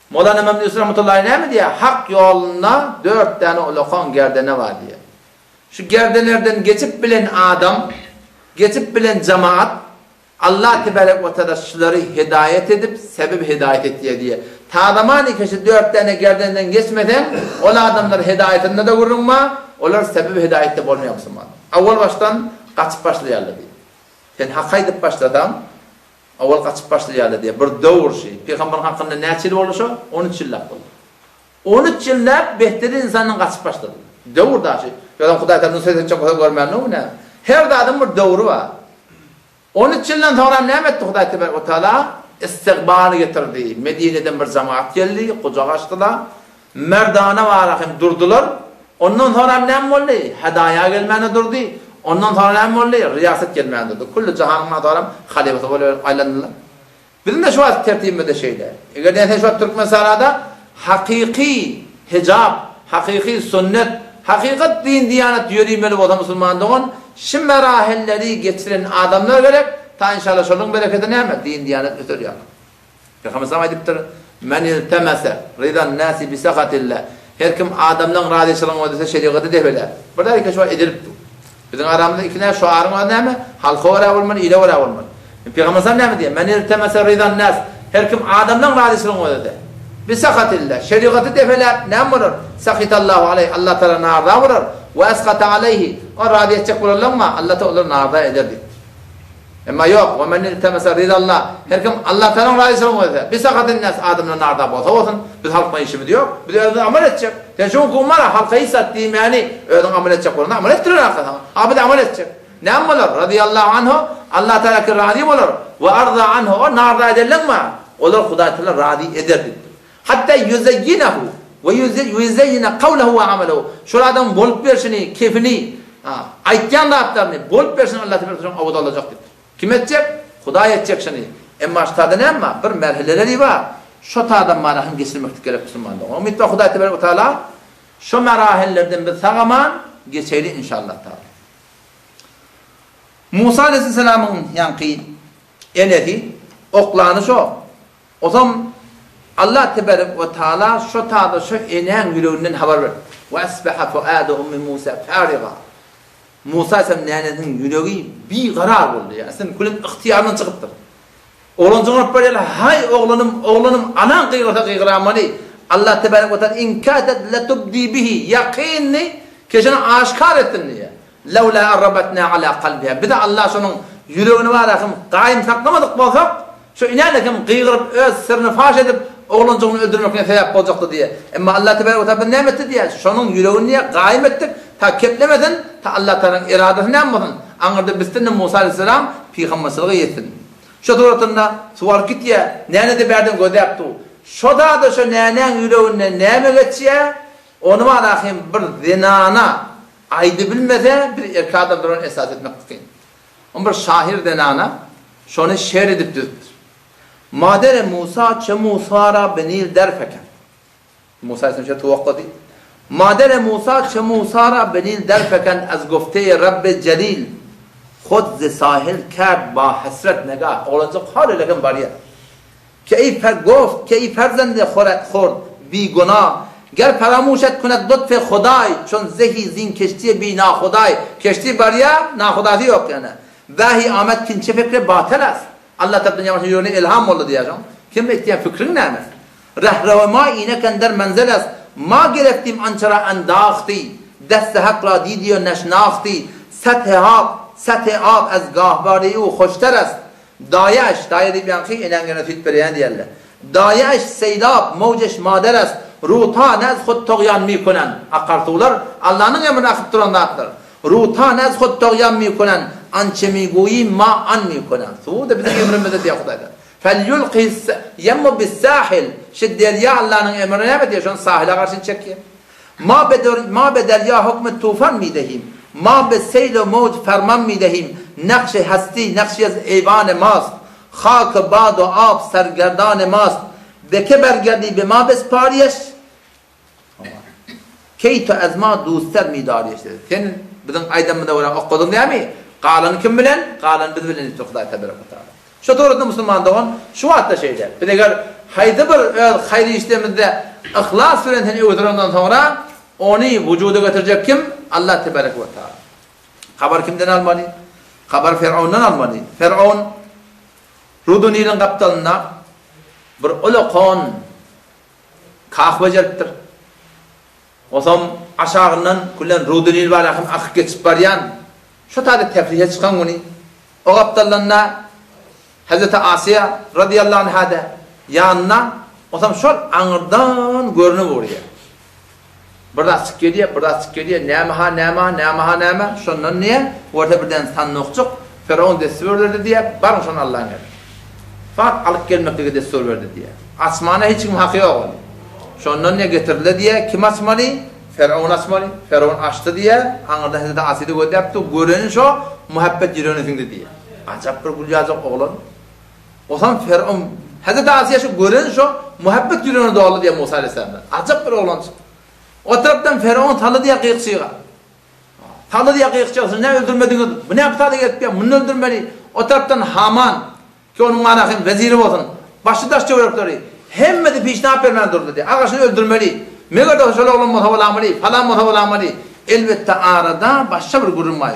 Mevlana Memduh Yusuf rahmetullahi ne mi diye? Hak yoluna 4 tane ulakon gerdene var diye. Şu gerdelerden geçip bilen adam, geçip bilen cemaat, Allah Tebarek ve Teala şuları hidayet edip, sebep hidayet et diye. Ta zamanı ki şu 4 tane gerdenden geçmeden, o adamlar hidayetinde de vurulma, onlar sebep hidayette olmuyor musun? Avval baştan kaçıp başlayarlar diye. Sen hakka edip başladan, avval kaçıp başlayarlar diye. Bir doğru şey. Peygamberin hakkında ne çil olursa, 13 yıl oldu. 13 yıllar behteri insanın kaçıp başladı. Doğru da şey. Yalan Huday Teala'nın sözü çok kadar görmeyen ne? Her adam bir doğru var. 13 yıldan sonra ne etti Huday Teala? İstikbalı getirdi. Medine'den bir cemaat geldi, kucak açtılar. Merdana var durdular. Ondan sonra ne oldu? Hedaya gelmeni durdu. Ondan sonra ne oldu? Riyaset gelmeni durdu. Kullu cihanın adam halifesi böyle aylandılar. Bizim de şu an tertibimizde şeyler. Eğer şu an Türkmen sarada hakiki hicab, hakiki sünnet, hakikat din diyanet yürüymeli olan Müslümanlığın şu merahilleri getiren adamlar gerek. Ta inşallah şunun bereketi ne mi? Din diyanet ötür yani. Peygamber sallallahu aleyhi ve sellem men iltemese ridan nasi bi sakatillah. Her kim adamdan razılığını odese şeriatı devler. Burada iki şu edilipti. Bizim aramızda iki tane şuarın var ne mi? Halka var olmalı, ile var olmalı. Peygamber sallallahu aleyhi ve sellem ne diyor? Men iltemese ridan nas. Her kim adamdan razılığını odese. Bi sakatillah. Şeriatı devler ne olur? Sakitallahu aleyhi. Allah Teala narda vurur. Ve eskata aleyhi. O razı edecek vururlar mı? Allah Teala narda ederdi. Ama yok. Ve men iltemese ridallah. Her kim Allah Teala'nın razılığını odese. Bir sakatin nas adamdan narda bolsa olsun. Biz halkma işimiz yok. Biz öyle amel edecek. Çünkü umara halkayı sattığım yani öyle amel edecek olan amel ettirir arkadaşlar. Abi de amel edecek. Ne amel olur? Radiyallahu anhu Allah Teala razı olur. Ve arda anhu o narda ederler mi? Olur Huda Teala razı ederdi. Hatta yüzeyyinehu ve yüzeyyine kavlehu ve amelehu. Şuradan bolup verişini, keyfini, aytyan rahatlarını bolup verişini Allah Teala avuda olacak dedi. Kim edecek? Huda edecek şimdi. Ama şurada ne ama? Bir merhaleleri var. Şu tadan manahını geçirmek gerek Müslümanlar. Umid ve Huda Teala şu merahellerden bir sağaman geçeyli inşallah Teala. Musa Aleyhisselam'ın yankı eneti oklanı şu. O zaman Allah Teala şu taada şu enen yüreğinden haber ver. Ve esbeha fuadu ummi Musa fariga. Musa Aleyhisselam'ın yüreği bir karar oldu ya. Sen kulun ihtiyarından çıkıptır. Oğlun cıngırıp böyle hay oğlunum anan kıyıramani Allah tebarek ve teala inkâdet letubdi bihi yakinni keşini aşkar ettin diye. Levla arrabatna ala kalbiha. Bir de Allah şunun yüreğini var akım kaim saklamadık bolsak şu inanakım kıyırıp öz sırrını faş edip oğlun cıngını öldürmekine sebep olacaktı diye. Ama Allah tebarek ve teala ne etti diye şunun yüreğini niye kaim ettik ta keplemedin ta Allah Teala'nın iradesini yapmadın. Anırdı bizden Musa Aleyhisselam peygamberliğe yettin. Şu duratında sual git ya, nene de berden göde yaptı. Şu da şu nenenin yüreğine neme geçiyor, onu alakım bir zinana aydı bilmese bir erkada duran esas etmek isteyin. On bir şahir denana, şunu şer edip düzdür. Madere Musa çe Musa'ra benil derfeken. Musa ise şey tuvakkadı. Madere Musa çe Musa'ra benil derfeken az gufte Rabbe Celil. خود ز ساحل کرد با حسرت نگاه olacak hal lekin bariye ki ey gofت که ای فرزند خرد بی گناه گر فراموشت کند لطف خدای چون زهی زین کشتی بی ناخدای کشتی bariye nakhudası yok yani vahiy Ahmet kinçe fikri batıl است Allah Teala yavaş yoluna ilham oldu diyeceğim kim bekleyen fikrin ne mi rehrevma inek der menzel است ما گرفتیم انچرا انداختی دست حق را دیدی و نشناختی سطح آب از گاهواره او خوشتر است دایش دایه دیبیان که اینن گنه تویت بریان دیرله دایش سیلاب موجش مادر است روتا نز خود تغیان میکنن اقرطوlar Allah'ın emrine akıp duranlardır روتا نز خود تغیان میکنن آنچه میگویی ما آن میکنن سو da bizim emrimizde diye Kuday'da فَلْيُلْقِهِ يَمُّ بِالسَّاحِلِ şu derya Allah'ın emrine mi diyor şu sahile karşın çekiyor ما به دریا حکم طوفان میدهیم ما به سیل و موج فرمان میدهیم نقش هستی نقشی از ایوان ماست خاک باد و آب سرگردان ماست به که برگردی به ما بسپاریش کی تو از ما دوستر میداریش senin bizim aydınmada olan okudun değil mi? Kalanı kim bilen? Kalanı biz bilen işte Huday Tebarek ve Teala. Şu doğruda Müslümanlığın şu hatta şeyler. Bir de haydi bir hayri işlemizde ihlas suretinden uydurandan sonra onu vücuda getirecek kim? Allah Tebarek ve Teala. Haber kimden almalı? Haber Firavun'dan almalı. Firavun Rudu Nil'in kaptanına bir ulukon kahve geliptir. O zaman aşağından kullan Rudu Nil var akıp geçip baryan. Şu tadı tefrihe çıkan bunu. O kaptanlarına Hazreti Asiye radıyallahu anh'a da yanına o zaman şu anırdan görünü vuruyor. Burada sık geliyor, nema, şundan niye? Orada birden sanlıkçık, Firavun destur verdi diye, barın şunu Allah'ın emri. Fakat alıp gelmekte destur verdi diye. Asmana hiç kim hakkı yok. Şundan niye getirildi diye, kim asmalı? Firavun asmalı. Firavun açtı diye, anırda Hazreti Asiye'de gördü yaptı, görünün şu, muhabbet yürüyünüzündü diye. Acap bir gülüyacak oğlan. O zaman Firavun, Hazreti Asiye şu görünün şu, muhabbet yürüyünü doğalı diye Musa Aleyhisselam'dan. Acap bir oğlan. O taraftan Firavun talı diye kıyıkçıya. Talı diye kıyıkçıyasın, ne öldürmediniz? Bu ne yaptı diye, bunu öldürmeli. O taraftan Haman, ki onun manakın veziri olsun, başı taş çeviripleri, hemmedi pişnap vermeli durdu diye. Ağasını öldürmeli. Meğerde şöyle oğlum muhtavalameli, falan muhtavalameli. Elbette arada başka bir gurulma.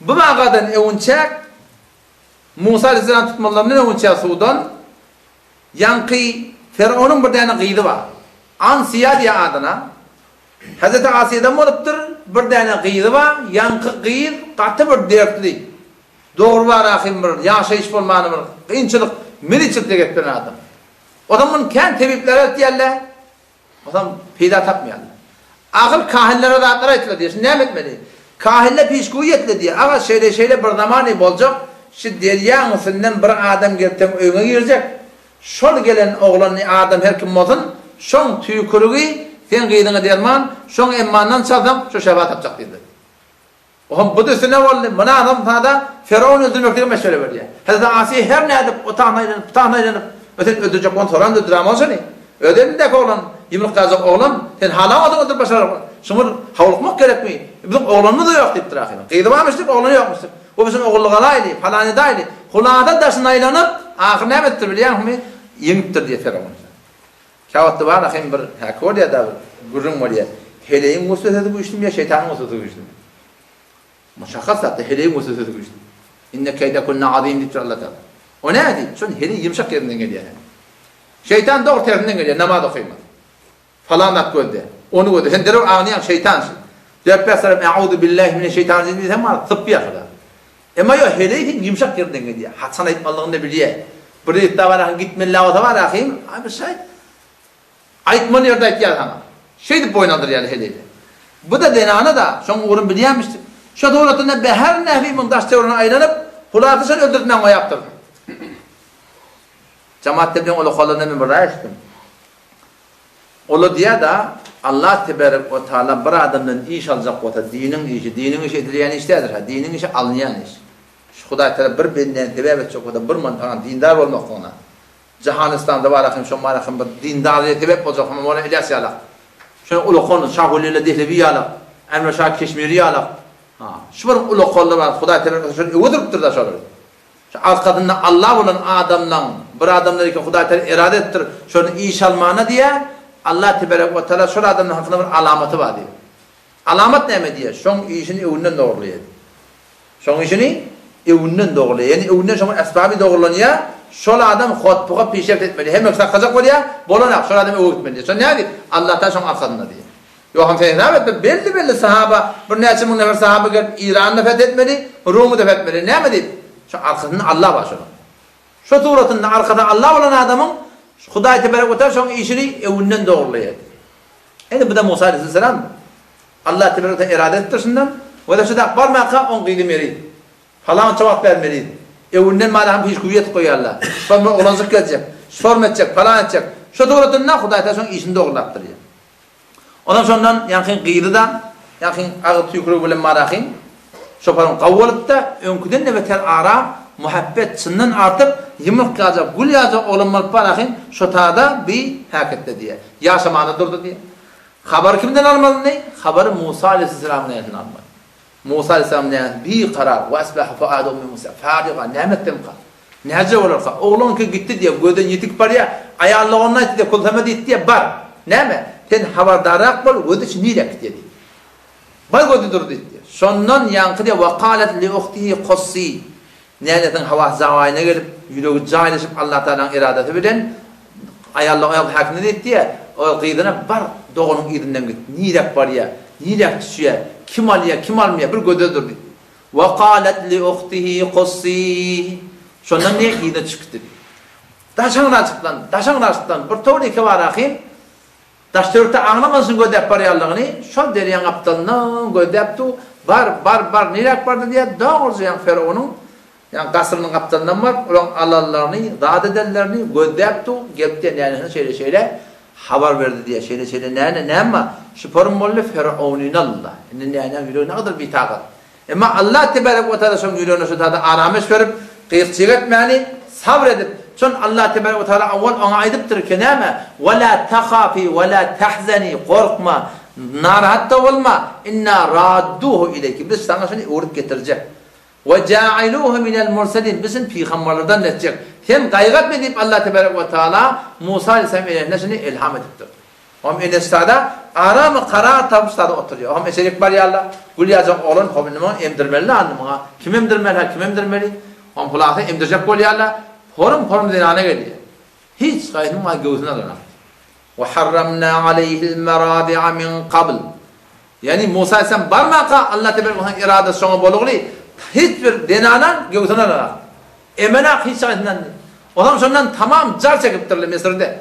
Bu mağadan evunçak, Musa Aleyhisselam tutmalarının evunçak sudan, yankı, Firavun'un bir tane kıydı var. Ansiya diye adına, Hazreti Asiye'den oluptur, bir tane kıydı var, yankı kıydı, katı bir dertli. Doğru var ahim bir, yaşayış bulmanı bir, kıyınçılık, miliçlik diye getiren adam. O zaman kendi tebipleri ettiyerler, o zaman peyda tapmayanlar. Ağıl kahillere rahatlara ettiler diye, ne etmeli? Kahille pişkuyu ettiler diye, ama şeyle bir zamanı olacak, şu derya mısından bir adam gelip öyüne girecek, şol gelen oğlanı adam her kim olsun, şon tüykürüğü, sen kıydığını derman, şon emmandan çalsam, şu şefaat yapacak dedi. O bu da üstüne oldu, bana adam sana da Firavun öldürmekleri meşgule verdi. Hazreti Asiye her ne edip, o tahnaylanıp, öteki öldürecek onu soran da öldüremez seni. Ödemindeki oğlan, yumruk kazak oğlan, sen hala adın öldür başarır. Şunur havlukmak gerek mi? Bizim oğlanımız da yok deyip durakıyla. Kıydı varmıştık, oğlanı yokmuştuk. O bizim oğulluğa alaylı, falanı daylı. Kulağda daşına aylanıp, ahir ne ettir biliyor musun? Yengiptir diye Firavun. Kağıtlı var, ahim bir hak var ya da gurrum var ya. Heleyin musluğu bu iştim ya, şeytanın musluğu bu iştim. Muşakkat sattı, heleyin musluğu bu iştim. İnne keyde kunna azim deyip Allah Teala. O ne dedi? Şun heleyin yumuşak yerinden geliyor. Şeytan doğru tarifinden geliyor, namaz okuymadı. Falan at gördü. Onu gördü. Sen derim ağlayan şeytansın. Cevap versem, e'udu billahi mineşşeytanirracim diyesem var, tıbbi yaşadı. Ama yok, heleyin yumuşak yerinden geliyor. Hatsan ayıtmalığını da biliyor. Burada iddia gitmeli lavata var akıyım. Abi şey, ayıtmalı yerde ayıtıyor sana. Şeydi boynadır yani heleyle. Bu da denanı da, son uğrun biliyormuştur. Şu doğrultunda be her nehvi mundaş teoruna aylanıp, hulatı sen öldürdüğünden o yaptırdı. Cemaat bilen ola kollarına bir rayıştım. Ola diye da Allah tebarek ve teala bir adamdan iş alacak olsa dinin işi edilen iştedir ha. Dinin işi alınan iş. Şu Huday Teala bir benden tebab edecek olsa bir mantıqan dindar olmak ona. Cihanistan'da var akım şu marakım bir dindarlığa tebab olacak ama ona ilyas yalak. Şöyle ulu konu Şahulli'yle Dehlevi yalak. Emre Şah Keşmiri yalak. Şu bir ulu kollar var. Huday Teala şöyle ödürüptür da şöyle. Şu alt kadınla Allah olan adamdan bir adamları ki Huday Teala irade ettir. Şöyle iş almana diye Allah Tebarek ve Teala şu adamın hakkında bir alamatı var diyor. Alamat ne mi diye? Şon işini evinden doğruluyor. Şon işini evinden doğruluyor. Yani evinden şon esbabı doğrulanıyor. Şol adam hutbuğa pişeft etmeli. Hem yoksa kazak oluyor. Bolanak şol adam evi gitmeli. Şon ne diyor? Allah'tan şon arkadına diyor. Yok hem feydamet belli sahaba. Bir neçe min nefer sahaba gelip İran'ı fethetmeli. Rum'u da fethetmeli. Ne mi diyor? Şu arkasında Allah var şunun. Şu tuğratında arkada Allah olan adamın Huday Tebarek ve Teala şun işini evinden doğruluyor. Yani bu da Musa Aleyhisselam. Allah Tebarek ve Teala irade ettirsinden ve de şu da akbar maka on kıydım yeri. Falan cevap vermeliydi. Evinden madem hiç kuvvet koyarlar. Sonra olanızlık gelecek. Sorm edecek, falan edecek. Şu tuğratında Huday Teala şun işini doğrulattırıyor. Ondan sonra yankın kıydıdan, yankın ağıt yukarı bilen marakın, şoparın kavvalıp da önküden de beter ara, muhabbet sından artıp, yımlık kılacak, gül yazacak olunmalıp barakın, şotada bir hakette diye. Yaşamada durdu diye. Haber kimden almalı ne? Haberi Musa Aleyhisselam'ın elinden almalı. Musa Aleyhisselam'ın elinden bir karar, ve esbâhı fâadû min Musa, fâdiqa, nimetten kal. Nece olursa, oğlun ki gitti diye, göden yetik var ya, ayarlığına etti diye, kultamedi etti diye, bar. Ne mi? Ten haberdarak bol, gödü için nilek dedi. Bal gödü durdu dedi. Sondan yankı diye, وَقَالَتْ لِوْخْتِهِ قَصِّي Nihayetin hava zavayına gelip, yüreği cahilleşip Allah Teala'nın iradeti bilen, ayarlığına hakkını dedi diye, o kıydına bar, doğunun idinden gitti. Nilek var ya, nilek düşüyor, kim alıyor, kim almıyor, bir gödü durdu. وَقَالَتْ لِوْخْتِهِ قَصِّي Sondan niye kıydı çıktı? Daşan açıklandı. Bir toğru ki var akıyım, Daştörte ağlamasın gödep var yallığını, şol deriyan aptalından gödeptu, bar, nilek vardı diye doğrusu yan Firavun'un, yan kasrının aptalından var, olan alallarını, dağıt ederlerini gödeptu, gelip yani şeyle haber verdi diye, şeyle ne ama, şu porumollu Firavun'un Allah, ne kadar bir takat. Ama Allah Tebarek ve Teala son yürüyoruna şu tadı aramış verip, kıyıkçık etmeyeni, sabredip, Şon Allah Tebaraka ve Teala avval ona aydıptır ki neme? Ve la tahafi ve la tahzani, korkma, narahat da olma. İnna radduhu ileyki. Biz sana şunu uğurlup getirecek. Ve ca'iluhu minel murselin. Bizim peygamberlerden edecek. Hem gaygat edip Allah Tebaraka ve Teala Musa Aleyhisselam eline şunu ilham ediptir. Om enestada aramı kara tabustada oturuyor. Om eserik var ya Allah. Gül yazan oğlun hobinumu emdirmeli anlamına. Kim emdirmeli? Kim emdirmeli? Om kulakta emdirecek gol ya Allah. Forum dinane geliyor. Hiç gayrının var gözüne döner. Ve harramna aleyhil meradi'a min qabl. Yani Musa Aleyhisselam barmaka Allah Tebaraka iradesi sonu boluğlu. Hiçbir denanan gözüne döner. Emenak hiç gayrından. O zaman sonundan tamam car çekiptirli Mısır'da.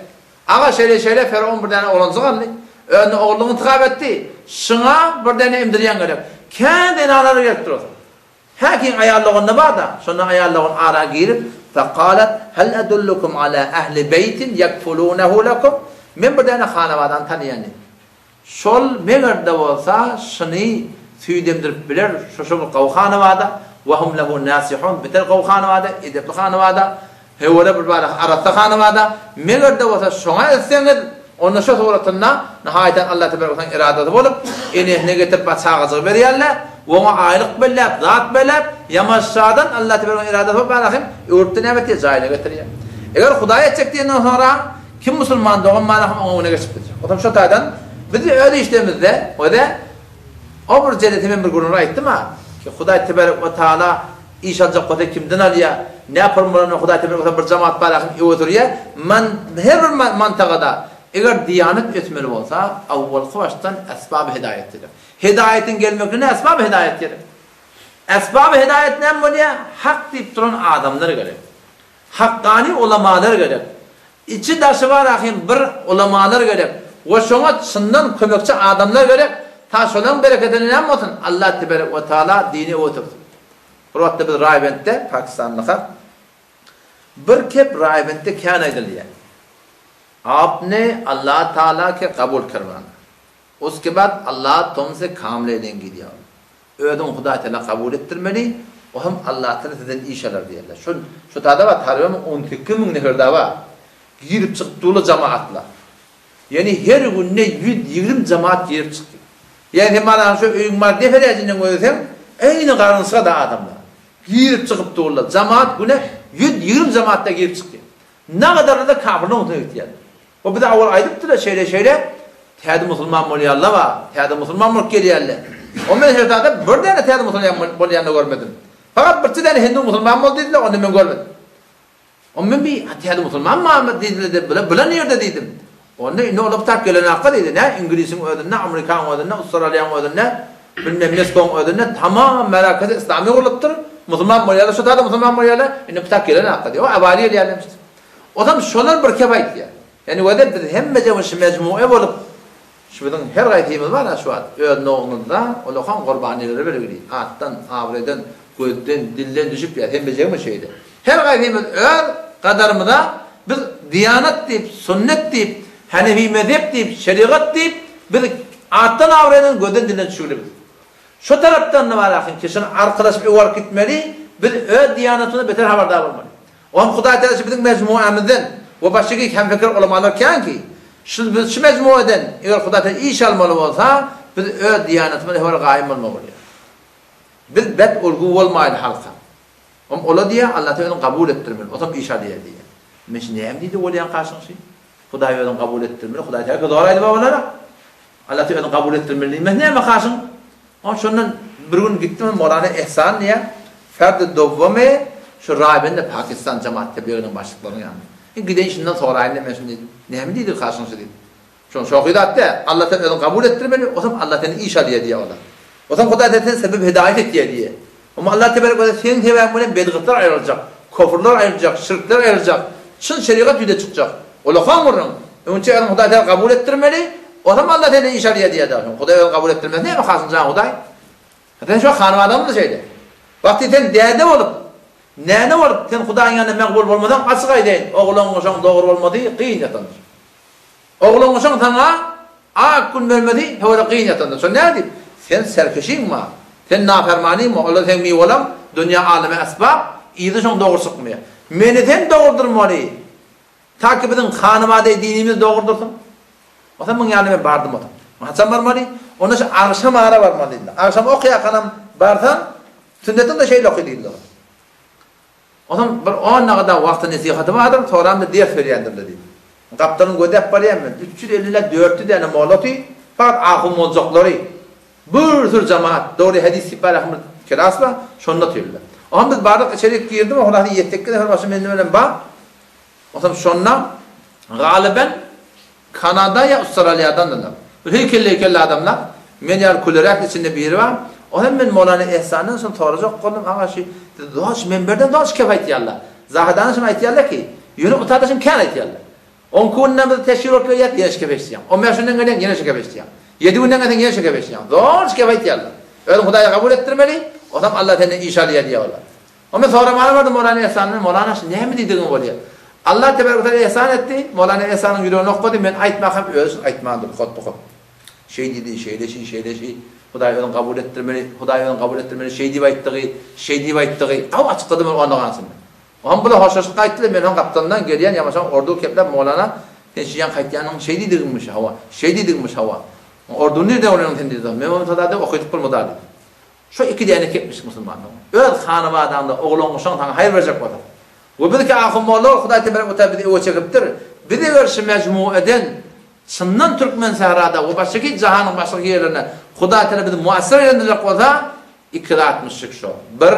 Ağa şeyle Firavun bir tane oğlunu aldı. Önüne oğlunu tıkap etti. Şuna bir tane emdiriyen gerek. Kendi analarını gerektir o zaman. Herkesin ayarlığında var da. Sonra ayarlığın ara girip فَقَالَتْ هَلْ أَدُلُّكُمْ عَلَى اَهْلِ بَيْتٍ يَكْفُلُونَهُ لَكُمْ Ben bir tane hanavadan tanıyanı. Şol meğerde olsa şunu tüydemdirip bilir. Şu kavhanavada وَهُمْ لَهُ نَاسِحُونَ Biter kavhanavada, edepli hanavada. Hevole bir barak aratta hanavada. Meğerde olsa şuna etseniz onun şu suratında nihayeten Allah Tebaraka iradesi bulup enehine getirip açağızı veriyorlar. Ona aylık belirlep, zat belirlep, yamaçlardan Allah Tebaraka iradesi bulup bırakayım, örtün evet diye zahile getiriyor. Eğer Hudaya çektiğinden sonra kim Müslüman doğum malakım ona geçip gidecek. O zaman şu taydan biz öyle işlemizde o da o bir cennetimin bir gününü ayıttı mı? Ki Huday Tebaraka Teala iş alacak kadar kimden alıyor? Ne yapalım bunu Huday Tebaraka bir cemaat bırakayım oturuyor. Her bir mantıkada eğer diyanet etmeli olsa avval kıvaçtan esbab-ı hidayettir. Hidayetin gelmekine esbab-ı hidayettir. Esbab-ı hidayet ne mi? Hak deyip duran adamlar gerek. Hakkani ulamalar gerek. İçi daşı var ahin bir ulamalar gerek. Ve şuna sından kömekçi adamlar gerek. Ta şunun bereketini ne olsun? Allah Tebaraka ve Teala dini oturdu. Burada bir Raybent'te Pakistanlığa bir kep Raybent'te kâne ediliyor. आपने अल्लाह ताला के कबूल करवाना उसके बाद अल्लाह तुमसे काम लेने दिया ödün Huda Teala kabul ettirmeli o hem Allah Teala sizden işler diyorlar şu tada var tarihim 12.000 nehirde var girip çıktığı cemaatla yani her gün ne 120 cemaat girip çıktı yani hemen şu öyün var deferecinden koyuyorsan aynı karınsa da adamlar girip çıkıp doğrular cemaat güne 120 cemaatta girip çıktı ne kadar da kabrına unutuyor yani. O bir de avval aydıptı da şeyle teyde Müslüman moliyalla var. Teyde Müslüman mol geliyorlar. O menşertada bir tane teyde Müslüman moliyalla görmedim. Fakat bir tane Hindu Müslüman mol dediler onu ben görmedim. O ben bir teyde Müslüman mı dediler bile nerede dedim. Onu ne olup tak gelen hakkı dedi. Ne İngiliz'in ödünne, Amerikan ödünne, Avustralyan ödünne, bilmem Meskon ödünne tamam merakete İslami oluptur. Müslüman moliyalla şu teyde Müslüman moliyalla inu tak gelen hakkı diyor. O avaliye yerlemiştir. O zaman şunlar bir kebayt ya. Yani o da bir hem mecmu'e olup şubeden her gayetimiz var ya şu an. Öğünde oğlunda o lokan kurbanileri veriyor. Attan, avreden, gözden, dilden düşüp ya hem mecmu'e şeydi. Her gayetimiz kadarımı da biz diyanet deyip, sünnet deyip, Hanefi mezhep deyip, şeriat deyip biz attan, avreden, gözden, dilden düşüyoruz. Şu taraftan ne var akın? Kesin arkadaş bir var gitmeli, biz diyanetine beter haberdar olmalı. O hem Huda Teala bizim mecmuamızdan ve başka hemfikir ulamalar kan ki şu mecmuadan eğer Huda Teala iş almalı olsa biz diyanetimize hep gayim olmalı. Biz bet olgu olmaydı halka. Ola diye Allah Teala'nın kabul ettirmeli. O zaman iş alıyor diye. Meş neyem dedi olayan karşın şey? Huda Teala'nın kabul ettirmeli. Huda Teala doğraydı babalara. Allah Teala'nın kabul ettirmeli. Meş neyem karşın? Ama şundan bir gün gittim Mevlana İhsan diye ferdi dovvame şu Raybent'te Pakistan cemaatte birinin başlıklarının yanında. Gidin şimdiden sonra aynı demesin dedim. Ne mi dedi karşınızda dedim. Şu hidatte Allah Teala'nın kabul ettirmeli. O zaman Allah Teala'nın iş alıyor diye ola. O zaman Huda Teala'nın sebep hidayet et diye. Ama Allah Teala senin tevemmülen bedgıtlar ayrılacak. Kofurlar ayrılacak, şirkler ayrılacak. Çın şeriat yüde çıkacak. Ola kan vurun. Onun için Huda Teala kabul ettirmeli. O zaman Allah Teala'nın iş alıyor diye. Huda Teala kabul ettirmez. Ne mi kalsın can Huday? Zaten şu hanım adamı da şeydi. Vakti sen dede olup ne olup sen Hudayın yanında mekbul olmadan açık aydeyin. Oğlun olsan doğru olmadığı kıyın yatandır. Oğlun olsan sana akıl vermedi, hevada kıyın yatandır. Sen ne diyeyim? Sen serkeşin mi? Sen nafermanin mi? Allah sen mi olam? Dünya aleme esbab, iyide son doğru sıkmıyor. Meniden doğurdurmalı. Ta ki bizim hanımade dinimiz doğurdursun. O zaman yani ben bardım otam. Hasan barmalı. Onun için akşam ara barmalı. Akşam okuya kanam barsan, sünnetin de şeyle okuyduğunda. O zaman bir 10 kadar vakti nasihatı vardır, sonra da ders veriyendir dedi. Kaptanın gödep barayım ben. 350'le 400 tane molatu, fakat ahım olacakları. Bir sürü cemaat, doğru hadis siparişimiz kirasla, şonda tüyürler. O zaman biz bardak içeri girdim, o kadar yettekki de başım benim öyle bak. O zaman şonda galiben Kanada'ya, Avustralya'dan da. Heykelli adamlar. Men yar kulerak içinde biri var. O zaman ben Mevlana Ehsan'dan sonra soracak oldum. Ama şey, doğaç menberden doğaç kefayet yalla. Zahadanın şimdi aytiyalla ki, yönü utadışın kan aytiyalla. 10 günden bir teşhir ortaya yat, yine şekefeştiyem. 15 günden gelen yine şekefeştiyem. 7 günden gelen yine şekefeştiyem. Doğaç kefayet yalla. Öyle Hudaya kabul ettirmeli, o zaman Allah seni inşallah diye olar. Ama sonra bana vardı Mevlana Ehsan'dan, Mevlana ne mi dediğini oluyor? Allah tebarek ihsan etti. Mevlana Ehsan'ın yüreğine okudu. Ben aytmakam öz aytmadım. Kod. Şey dedi, şeyleşi. Hudaý onu kabul ettirmeli. Hudaý onu kabul ettirmeli. Şey diýip aýtdygy. Aw açykladym onu anlagansın. Oňa bula hoşlaşyk aýtdy. Men onu kaptandan gelýän ýamaşan ordu keplep Mevlana teşiýan gaýtýanyň şey diýdigmiş hawa. Şey diýdigmiş hawa. Ordu nerede olanyn tendiýdi. Men onu tadada okuýdyk bolmady. Şu iki diýene ketmiş musulmanlar. Öz hanybadanda oglanmışan taň haýr berjek boldy. Bu bir ki ahummalar Hudaý tebarek ve taala bizi o çekipdir. Bizi görüşü mecmu eden sınnan Türkmen sahrada ve başka cihanın başka yerlerine Hudaý teala bizi muassir edenler olsa ikrar etmiştik şu. Bir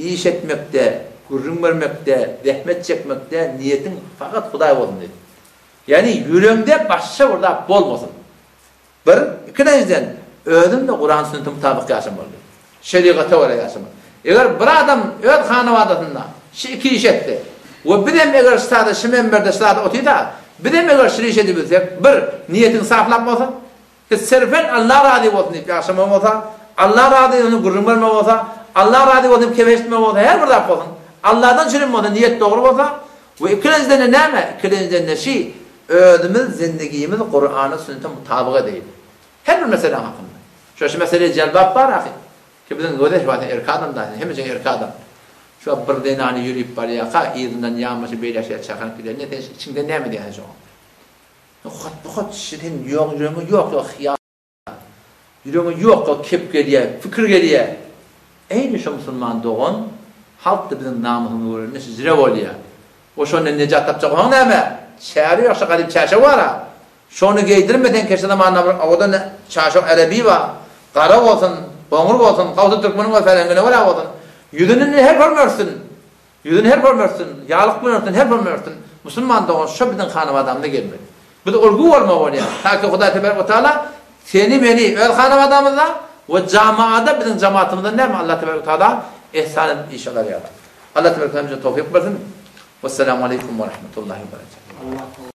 iş etmekte, gurrun vermekte, rahmet çekmekte niyetin fakat Hudaý olsun dedi. Yani yüreğinde başka orada bolmasın. Bir, ikinciden özüm de Kur'an sünnete mutabık yaşamalı. Şeriata göre yaşamalı. Eğer bir adam öz hanavadasında iki iş etti. Ve bir dem eğer stada şimenberde stada otuyda, bir dem eğer şiriş edebilsek, bir niyetin saflanmasa, serfen Allah razı olsun deyip yaşamam olsa, Allah razı olsun gurrun vermem olsa, Allah razı olsun keveştirmem olsa, her bir laf olsun. Allah'tan şirin olsa, niyet doğru olsa, ve ikinciden ne mi? İkinciden ne şey? Özümüz, zindegimiz Kur'an'ı sünnete mutabık değil. Her bir mesele hakkında. Şu meseleye celbap var ahi. Ki bizim gödeş var, erkadam da, hemicin erkadam. Şu bir denani yürüyüp baraya ka iyilinden yağması böyle şey çakanıp gider. Ne dersin? İçinde ne mi diyeceğim? Hot şirin yok hıyar. Yüreği yok kep geliyor, fikir geliyor. Eyni şu Müslüman doğun halk da bizim namusunu vurur. Nesi zire oluyor. O şunu necat yapacak olan ne mi? Çağırıyor yoksa kadip çarşı var ha. Şunu giydirmeden keşke manavır. Orada ne? Çarşı Arabi var. Kara olsun, Boğur olsun, Kavsu Türkmen'in var falan var olsun. Yüzünü her görmüyorsun. Yağlık görmüyorsun, her görmüyorsun. Müslüman doğun şu bizim hanım adamda gelmedi. Bu da olgu olma oluyor. Ta ki Hudaý tebarek ve taala seni beni öl hanım adamıza ve cemaada bizim cemaatimizde ne mi Allah tebarek ve taala ihsan inşallah ya. Allah tebarek ve taala tevfik versin. Vesselamu aleyküm ve rahmetullahi ve berekatuhu.